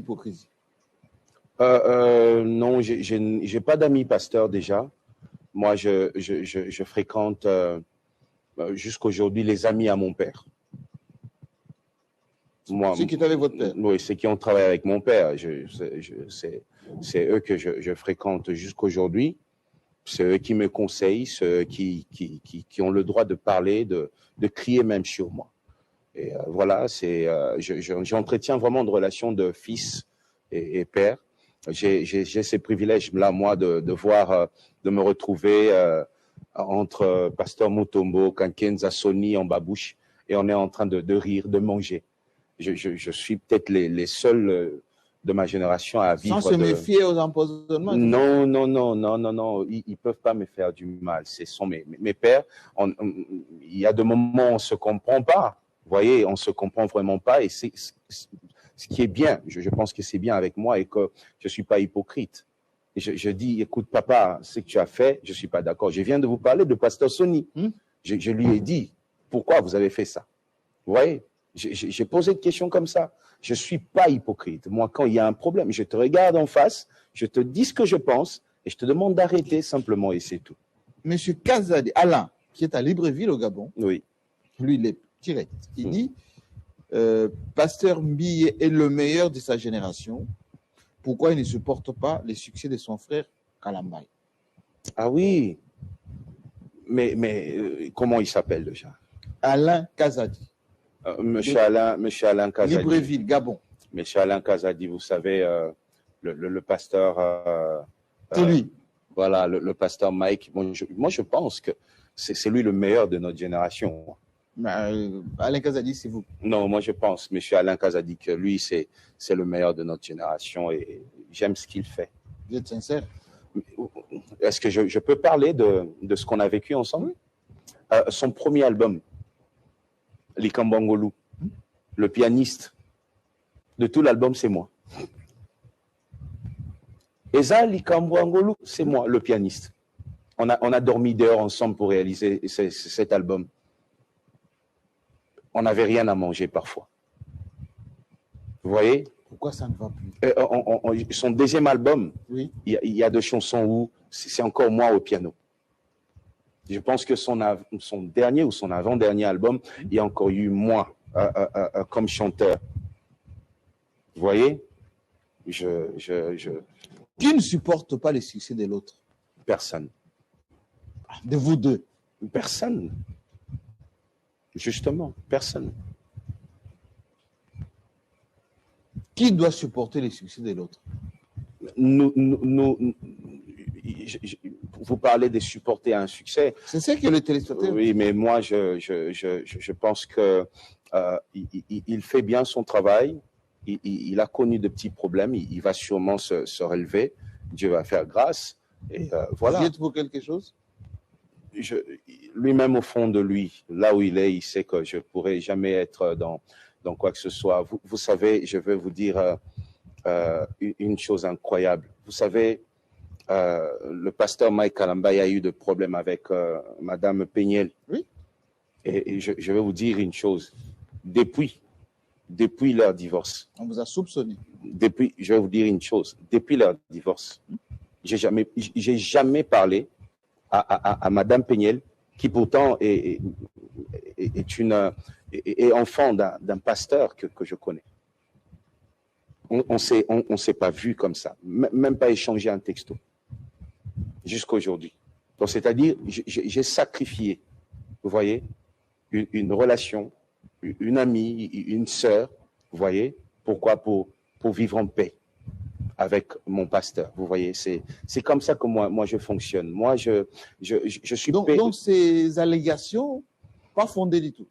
hypocrisie? Non, j'ai pas d'amis pasteurs déjà. Moi, je fréquente jusqu'aujourd'hui les amis à mon père. Moi, ceux qui étaient avec votre père? Oui, ceux qui ont travaillé avec mon père. C'est eux que je fréquente jusqu'aujourd'hui. C'est eux qui me conseillent, ceux qui ont le droit de parler, de crier même sur moi. Et voilà, j'entretiens vraiment une relation de fils et père. J'ai ces privilèges-là, moi, de voir, de me retrouver entre Pasteur Mutombo, Kankenza, Sony en babouche, et on est en train de rire, de manger. Je suis peut-être les seuls de ma génération à vivre. Sans se méfier aux empoisonnements? Non, non, non, non, non, non. Ils peuvent pas me faire du mal. Ce sont mes pères. Il y a des moments où on se comprend pas. Vous voyez, on se comprend vraiment pas. Et c'est ce qui est bien. Je pense que c'est bien avec moi et que je suis pas hypocrite. Et je dis, écoute, papa, ce que tu as fait, je suis pas d'accord. Je viens de vous parler de Pasteur Sony. Je lui ai dit, pourquoi vous avez fait ça? Vous voyez? J'ai posé une question comme ça. Je ne suis pas hypocrite. Moi, quand il y a un problème, je te regarde en face, je te dis ce que je pense et je te demande d'arrêter simplement et c'est tout. Monsieur Kazadi, Alain, qui est à Libreville au Gabon, oui. Lui, il est direct. Il dit, Pasteur Mbiye est le meilleur de sa génération. Pourquoi il ne supporte pas les succès de son frère Kalambay? Ah oui. Mais comment il s'appelle déjà? Alain Kazadi. Monsieur Alain Kazadi. Libreville, Gabon. Monsieur Alain Kazadi, vous savez, le pasteur. C'est lui. Voilà, le pasteur Mike. Moi, je pense que c'est lui le meilleur de notre génération. Alain Kazadi, c'est vous? Non, moi, je pense, monsieur Alain Kazadi, que lui, c'est le meilleur de notre génération et j'aime ce qu'il fait. Vous êtes sincère? Est-ce que je peux parler de ce qu'on a vécu ensemble? Son premier album, Likambangolu, le pianiste de tout l'album, c'est moi. Eza Likambangolu, c'est moi, le pianiste. On a dormi dehors ensemble pour réaliser cet album. On n'avait rien à manger parfois. Vous voyez? Pourquoi ça ne va plus? Son deuxième album, oui. Il y a des chansons où c'est encore moi au piano. Je pense que son dernier ou son avant-dernier album, il y a encore eu moi comme chanteur. Vous voyez? Qui ne supporte pas les succès de l'autre? Personne. De vous deux? Personne. Justement, personne. Qui doit supporter les succès de l'autre? Vous parlez de supporter un succès. C'est ça que le téléspectateur. Oui, mais moi, je pense que il fait bien son travail. Il a connu de petits problèmes. Il va sûrement se relever. Dieu va faire grâce. Et voilà. Vous êtes pour quelque chose? Lui-même, au fond de lui, là où il est, il sait que je ne pourrai jamais être dans quoi que ce soit. Vous savez, je veux vous dire une chose incroyable. Vous savez, le pasteur Mike Kalambay a eu des problèmes avec Madame Peniel. Oui. Et je vais vous dire une chose. Depuis leur divorce. On vous a soupçonné. Je vais vous dire une chose. Depuis leur divorce, j'ai jamais parlé à Madame Peniel, qui pourtant est enfant d'un pasteur que je connais. On s'est pas vu comme ça, même pas échangé un texto, jusqu'à aujourd'hui. Donc, c'est-à-dire, j'ai sacrifié, vous voyez, une relation, une amie, une sœur, vous voyez, pourquoi? Pour vivre en paix avec mon pasteur, vous voyez, c'est comme ça que moi je fonctionne. Moi, je suis... Donc ces allégations, pas fondées du tout?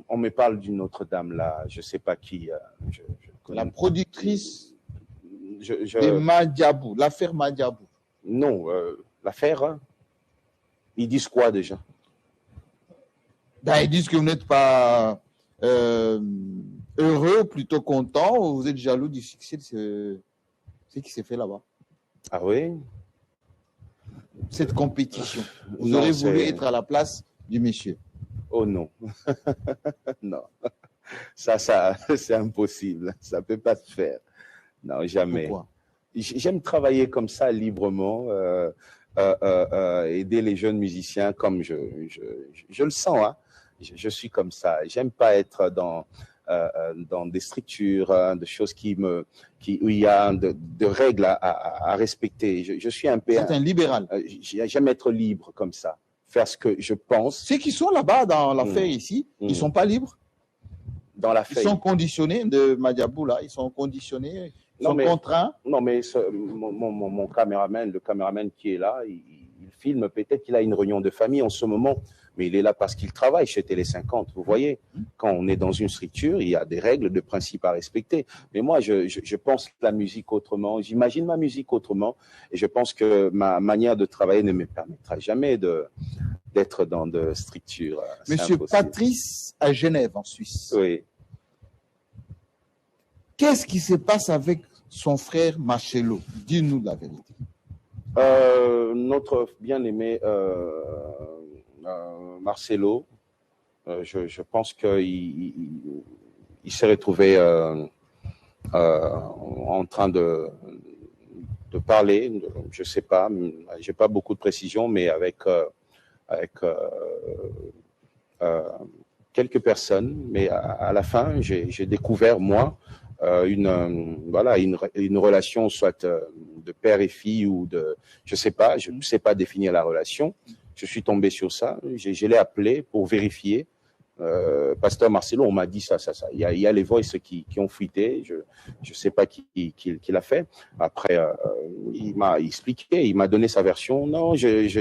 On me parle d'une autre dame là, je ne sais pas qui. La productrice de Madiabou, l'affaire Madiabou. Non, l'affaire, hein? Ils disent quoi déjà? Ben, ils disent que vous n'êtes pas heureux, plutôt content, ou vous êtes jaloux du succès de ce qui s'est fait là-bas. Ah oui? Cette compétition. Vous aurez voulu être à la place du monsieur. Oh non. Non. Ça, c'est impossible. Ça ne peut pas se faire. Non, jamais. Pourquoi? J'aime travailler comme ça, librement, aider les jeunes musiciens comme je le sens. Hein. Je suis comme ça. J'aime pas être dans des structures, de choses où il y a de règles à respecter. Je suis un peu... C'est un libéral. J'aime être libre comme ça. Faire ce que je pense. Ceux qui sont là-bas dans l'affaire ici, ils ne sont pas libres. Dans l'affaire. Ils sont conditionnés de Madiabou, là. Ils sont conditionnés, ils sont contraints. Non, mais mon caméraman, le caméraman qui est là, il filme. Peut-être qu'il a une réunion de famille en ce moment, mais il est là parce qu'il travaille chez Télé 50. Vous voyez, quand on est dans une structure, il y a des règles, de principes à respecter. Mais moi, je pense la musique autrement. J'imagine ma musique autrement. Et je pense que ma manière de travailler ne me permettra jamais d'être dans de structures. Monsieur Patrice, à Genève, en Suisse. Oui. Qu'est-ce qui se passe avec son frère Marcelo? Dis-nous la vérité. Notre bien-aimé Marcelo, je pense qu'il s'est retrouvé en train de parler, je ne sais pas, je n'ai pas beaucoup de précision, mais avec quelques personnes. Mais à la fin, j'ai découvert, moi, une relation soit de père et fille ou de, je ne sais pas définir la relation. Je suis tombé sur ça, je l'ai appelé pour vérifier. Pasteur Marcelo, on m'a dit ça. Il y a les voices qui ont fuité, je ne sais pas qui l'a fait. Après, il m'a expliqué, il m'a donné sa version. Non,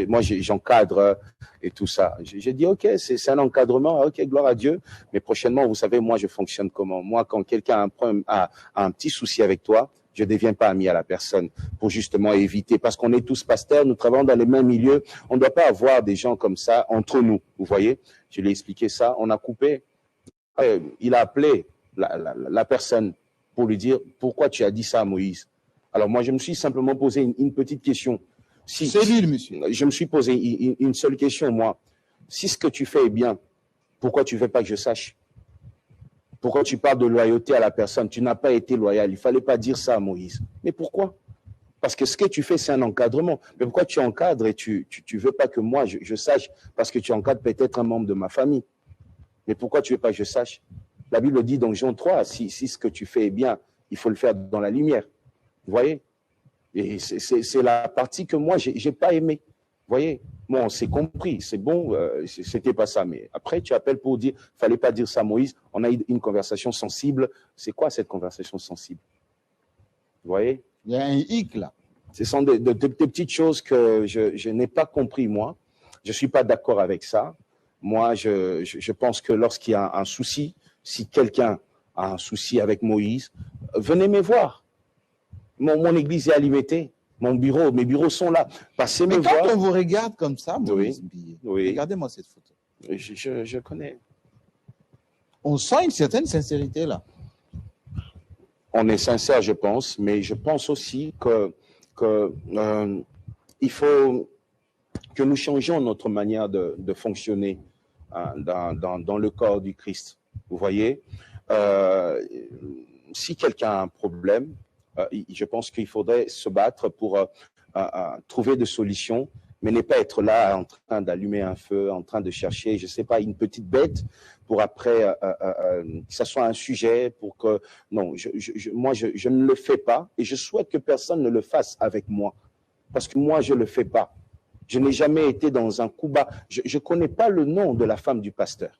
moi j'encadre et tout ça. J'ai dit, ok, c'est un encadrement, ok, gloire à Dieu. Mais prochainement, vous savez, moi je fonctionne comment? Moi, quand quelqu'un a un petit souci avec toi, je ne deviens pas ami à la personne pour justement éviter, parce qu'on est tous pasteurs, nous travaillons dans les mêmes milieux, on ne doit pas avoir des gens comme ça entre nous, vous voyez. Je lui ai expliqué ça, on a coupé. Il a appelé la personne pour lui dire, pourquoi tu as dit ça à Moïse? Alors moi, je me suis simplement posé une petite question. C'est lui, monsieur. Je me suis posé une seule question, moi. Si ce que tu fais est bien, pourquoi tu ne veux pas que je sache? Pourquoi tu parles de loyauté à la personne? Tu n'as pas été loyal. Il ne fallait pas dire ça à Moïse. Mais pourquoi? Parce que ce que tu fais, c'est un encadrement. Mais pourquoi tu encadres et tu veux pas que moi, je sache? Parce que tu encadres peut-être un membre de ma famille. Mais pourquoi tu veux pas que je sache? La Bible dit dans Jean 3, si ce que tu fais est bien, il faut le faire dans la lumière. Vous voyez? Et c'est la partie que moi, j'ai pas aimé. Vous voyez? Bon, c'est compris, c'est bon, c'était pas ça. Mais après, tu appelles pour dire, fallait pas dire ça à Moïse. On a eu une conversation sensible. C'est quoi cette conversation sensible? Vous voyez? Il y a un hic là. Ce sont des petites choses que je n'ai pas compris, moi. Je ne suis pas d'accord avec ça. Moi, je pense que lorsqu'il y a un souci, si quelqu'un a un souci avec Moïse, venez me voir. Mon église est alimentée. Mes bureaux sont là. Passez me voir. Mais quand on vous regarde comme ça, Moïse Billet, regardez-moi cette photo. Je connais. On sent une certaine sincérité là. On est sincère, je pense, mais je pense aussi il faut que nous changions notre manière de fonctionner dans le corps du Christ. Vous voyez, si quelqu'un a un problème, je pense qu'il faudrait se battre pour trouver des solutions, mais ne pas être là en train d'allumer un feu, en train de chercher, je ne sais pas, une petite bête pour après que ça soit un sujet pour que... Non, moi, je ne le fais pas et je souhaite que personne ne le fasse avec moi parce que moi, je ne le fais pas. Je n'ai jamais été dans un coup bas. Je ne connais pas le nom de la femme du pasteur.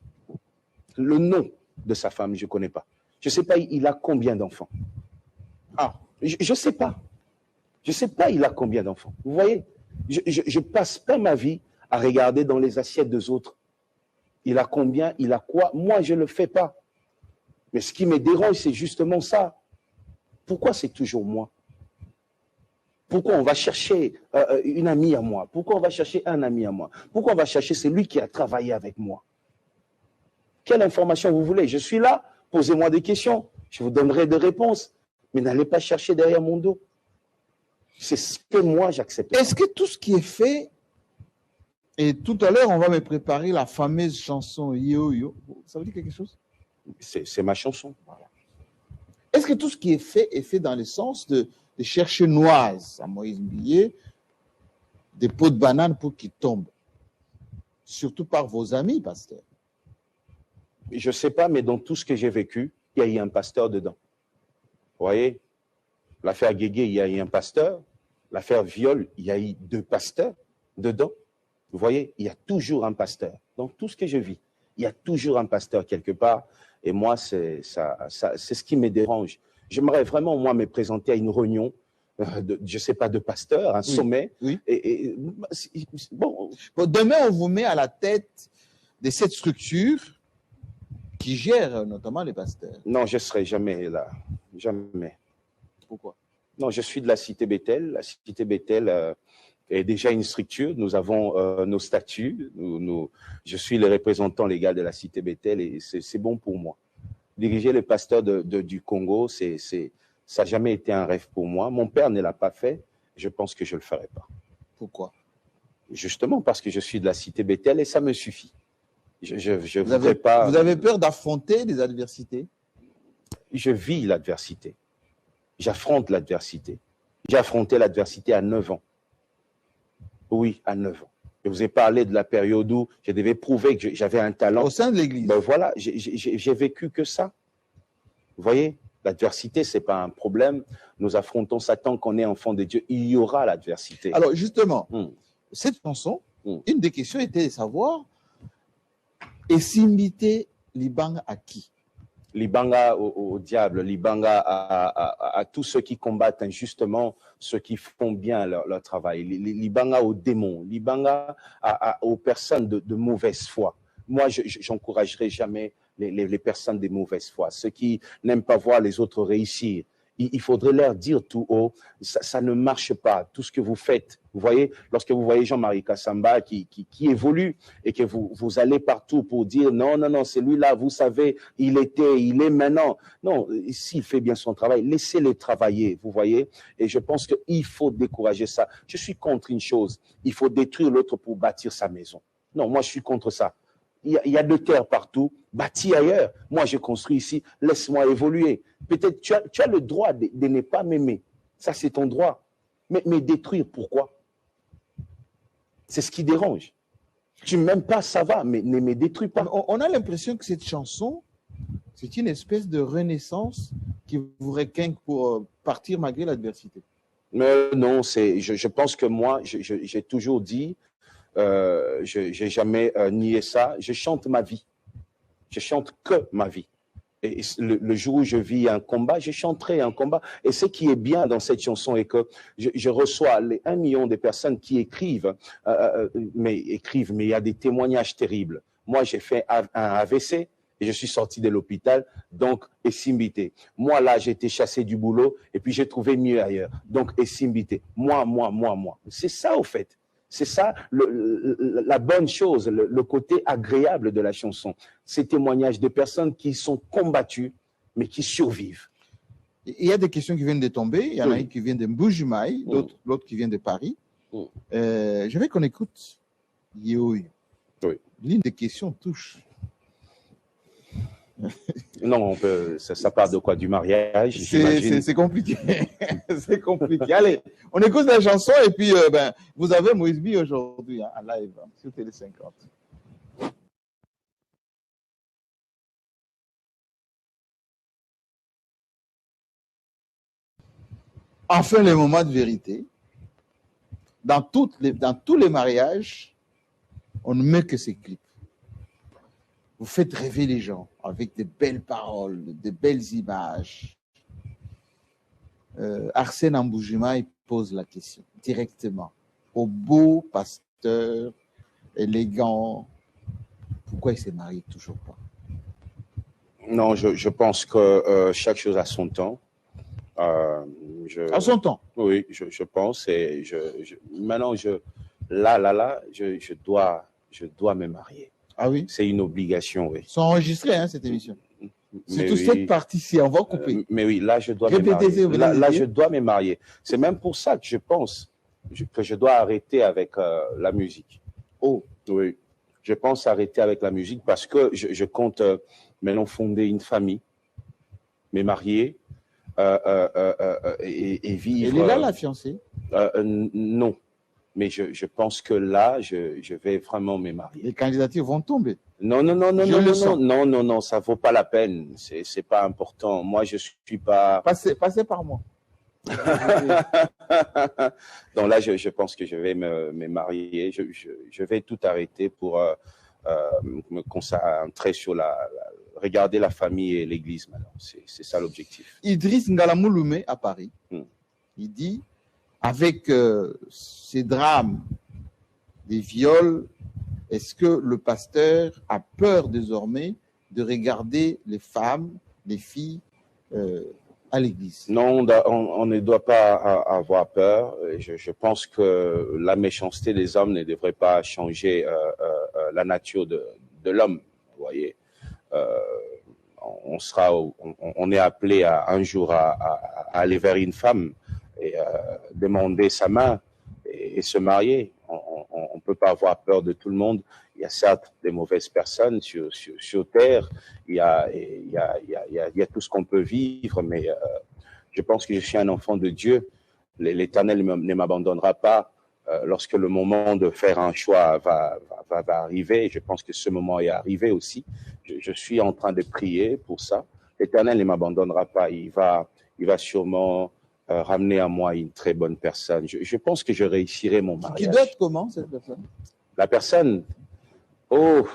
Le nom de sa femme, je ne connais pas. Je ne sais pas, il a combien d'enfants? Ah, je ne sais pas. Je ne sais pas, il a combien d'enfants. Vous voyez, je ne passe pas ma vie à regarder dans les assiettes des autres. Il a combien, il a quoi? Moi, je ne le fais pas. Mais ce qui me dérange, c'est justement ça. Pourquoi c'est toujours moi? Pourquoi on va chercher une amie à moi? Pourquoi on va chercher un ami à moi? Pourquoi on va chercher celui qui a travaillé avec moi? Quelle information vous voulez? Je suis là, posez-moi des questions, je vous donnerai des réponses, mais n'allez pas chercher derrière mon dos. C'est ce que moi j'accepte. Est-ce que tout ce qui est fait, et tout à l'heure on va me préparer la fameuse chanson Yo Yo, ça vous dit quelque chose? C'est ma chanson. Est-ce que tout ce qui est fait dans le sens de chercher noise à Moïse Mbiye, des pots de banane pour qu'ils tombent, surtout par vos amis, pasteur? Je ne sais pas, mais dans tout ce que j'ai vécu, il y a eu un pasteur dedans. Vous voyez, l'affaire Guégué, il y a eu un pasteur. L'affaire Viol, il y a eu 2 pasteurs dedans. Vous voyez, il y a toujours un pasteur. Dans tout ce que je vis, il y a toujours un pasteur quelque part. Et moi, c'est ce qui me dérange. J'aimerais vraiment, moi, me présenter à une réunion, je ne sais pas, de pasteur, un sommet. Oui. Bon, demain, on vous met à la tête de cette structure qui gère notamment les pasteurs. Non, je ne serai jamais là. Jamais. Pourquoi? Non, je suis de la Cité Bethel. La Cité Bethel est déjà une structure. Nous avons nos statuts. Je suis le représentant légal de la Cité Bethel et c'est bon pour moi. Diriger les pasteurs du Congo, ça n'a jamais été un rêve pour moi. Mon père ne l'a pas fait. Je pense que je ne le ferai pas. Pourquoi? Justement parce que je suis de la Cité Bethel et ça me suffit. Vous avez peur d'affronter des adversités? Je vis l'adversité. J'affronte l'adversité. J'ai affronté l'adversité à 9 ans. Oui, à 9 ans. Je vous ai parlé de la période où je devais prouver que j'avais un talent. Au sein de l'Église. Ben voilà, j'ai vécu que ça. Vous voyez, l'adversité, ce n'est pas un problème. Nous affrontons ça tant qu'on est enfant de Dieu. Il y aura l'adversité. Alors justement, cette chanson, une des questions était de savoir, Esimbité Libanga à qui? Libanga au diable, Libanga à tous ceux qui combattent injustement, ceux qui font bien leur travail, Libanga aux démons, Libanga aux personnes de mauvaise foi. Moi, j'encouragerai jamais les personnes de mauvaise foi, ceux qui n'aiment pas voir les autres réussir. Il faudrait leur dire tout haut, ça ne marche pas, tout ce que vous faites. Vous voyez, lorsque vous voyez Jean-Marie Kassamba qui évolue et que vous allez partout pour dire non, non, non, c'est lui-là, vous savez, il est maintenant. Non, s'il fait bien son travail, laissez-le travailler, vous voyez. Et je pense qu'il faut décourager ça. Je suis contre une chose, il faut détruire l'autre pour bâtir sa maison. Non, moi je suis contre ça. Il y a de terre partout, bâti ailleurs. Moi, je construis ici, laisse-moi évoluer. Peut-être tu as le droit de ne pas m'aimer. Ça, c'est ton droit. Mais détruire, pourquoi? C'est ce qui dérange. Tu ne m'aimes pas, ça va, mais ne me détruis pas. On a l'impression que cette chanson, c'est une espèce de renaissance qui vous requinque pour partir malgré l'adversité. Non, je pense que moi, j'ai toujours dit, je n'ai jamais nié ça. Je chante ma vie. Je chante que ma vie. Et le jour où je vis un combat, je chanterai un combat. Et ce qui est bien dans cette chanson est que je reçois les 1 million de personnes qui écrivent, mais il y a des témoignages terribles. Moi, j'ai fait un AVC et je suis sorti de l'hôpital, donc Esimbité. Moi, là, j'ai été chassé du boulot et puis j'ai trouvé mieux ailleurs. Donc Esimbité. Moi. C'est ça, au fait. C'est ça la bonne chose, le côté agréable de la chanson. Ces témoignages de personnes qui sont combattues, mais qui survivent. Il y a des questions qui viennent de tomber. Il y en a une qui vient de Mbujimaï, l'autre qui vient de Paris. Je veux qu'on écoute Yeoyo. Oui. L'une des questions touche. Non, ça part de quoi? Du mariage? C'est compliqué. C'est compliqué. Allez, on écoute la chanson et puis vous avez Moïse Mbiye aujourd'hui en live sur Télé 50. Enfin, le moment de vérité. Dans tous les mariages, on ne met que ces clips. Vous faites rêver les gens avec de belles paroles, de belles images. Arsène Mbujimaï pose la question directement au beau pasteur élégant. Pourquoi il s'est marié toujours pas? Non, je pense que chaque chose a son temps. À son temps? Oui, je pense. Et maintenant, je dois me marier. Ah oui? C'est une obligation, oui. Ils sont enregistrés, cette émission. Surtout cette partie-ci, on va couper. Mais oui, là, je dois me marier. Là, je dois me marier. C'est même pour ça que je pense que je dois arrêter avec la musique. Oh, oui. Je pense arrêter avec la musique parce que je compte mais allons fonder une famille, me marier et vivre. Elle est là, la fiancée? Non, mais je pense que là, je vais vraiment me marier. Les candidatures vont tomber. Non, non, non, non, Je non, le non, sens. non, non, non, ça vaut pas la peine. C'est pas important. Moi, je suis pas. Passez par moi. Donc là, je pense que je vais me marier. Je vais tout arrêter pour me concentrer sur regarder la famille et l'église maintenant. C'est ça l'objectif. Idriss Ngalamouloumé à Paris, il dit, avec ces drames, des viols, est-ce que le pasteur a peur désormais de regarder les femmes, les filles à l'église? Non, on ne doit pas avoir peur. Je pense que la méchanceté des hommes ne devrait pas changer la nature de l'homme. Vous voyez, on est appelé un jour à aller vers une femme et demander sa main et se marier. On ne peut pas avoir peur de tout le monde. Il y a certes des mauvaises personnes sur terre. Il y a tout ce qu'on peut vivre, mais je pense que je suis un enfant de Dieu. L'Éternel ne m'abandonnera pas lorsque le moment de faire un choix va arriver. Je pense que ce moment est arrivé aussi. Je suis en train de prier pour ça. L'Éternel ne m'abandonnera pas. Il va sûrement ramener à moi une très bonne personne. Je pense que je réussirai mon mariage. Qui doit être comment, cette personne? La personne, oh,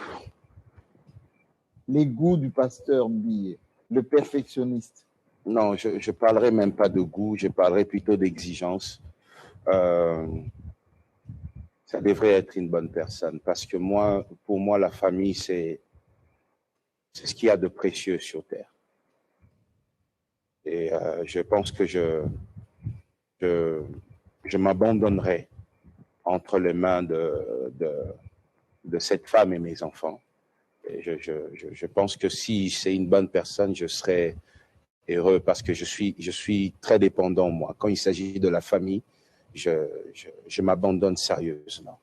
les goûts du pasteur Mbiye, le perfectionniste. Non, je ne parlerai même pas de goût, je parlerai plutôt d'exigence. Ça devrait être une bonne personne parce que pour moi, la famille, c'est ce qu'il y a de précieux sur terre. Et je pense que je m'abandonnerai entre les mains de cette femme et mes enfants. Et je pense que si c'est une bonne personne, je serai heureux parce que je suis très dépendant, moi. Quand il s'agit de la famille, je m'abandonne sérieusement.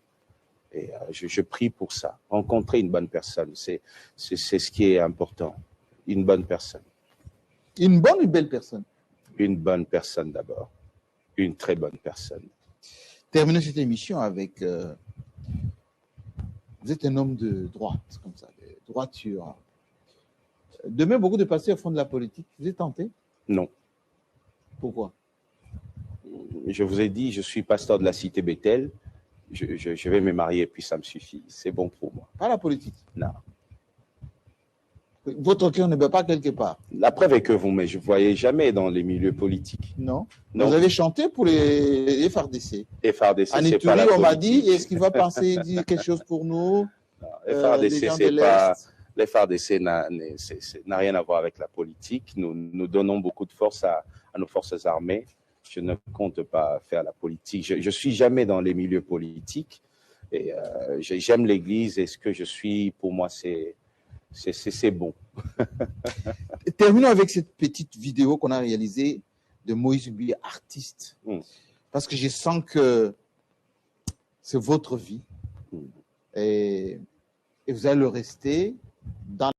Et je prie pour ça. Rencontrer une bonne personne, c'est ce qui est important. Une bonne personne. Une bonne ou une belle personne? Une bonne personne d'abord. Une très bonne personne. Terminons cette émission avec... vous êtes un homme de droite, comme ça, de droiture. Demain, beaucoup de pasteurs font de la politique. Vous êtes tenté? Non. Pourquoi? Je vous ai dit, je suis pasteur de la cité Bethel. Je vais me marier, puis ça me suffit. C'est bon pour moi. Pas la politique? Non. Votre cœur ne bat pas quelque part? La preuve est que vous ne me voyez jamais dans les milieux politiques. Non. Non. Vous avez chanté pour les FRDC. FRDC, c'est Anituri, pas la politique. on m'a dit, est-ce qu'il va penser dire quelque chose pour nous? FRDC, c'est pas... L'FRDC n'a rien à voir avec la politique. Nous donnons beaucoup de force à nos forces armées. Je ne compte pas faire la politique. Je suis jamais dans les milieux politiques. Et j'aime l'Église et ce que je suis, pour moi, c'est bon. Terminons avec cette petite vidéo qu'on a réalisée de Moïse Mbiye, artiste. Parce que je sens que c'est votre vie. Et vous allez le rester dans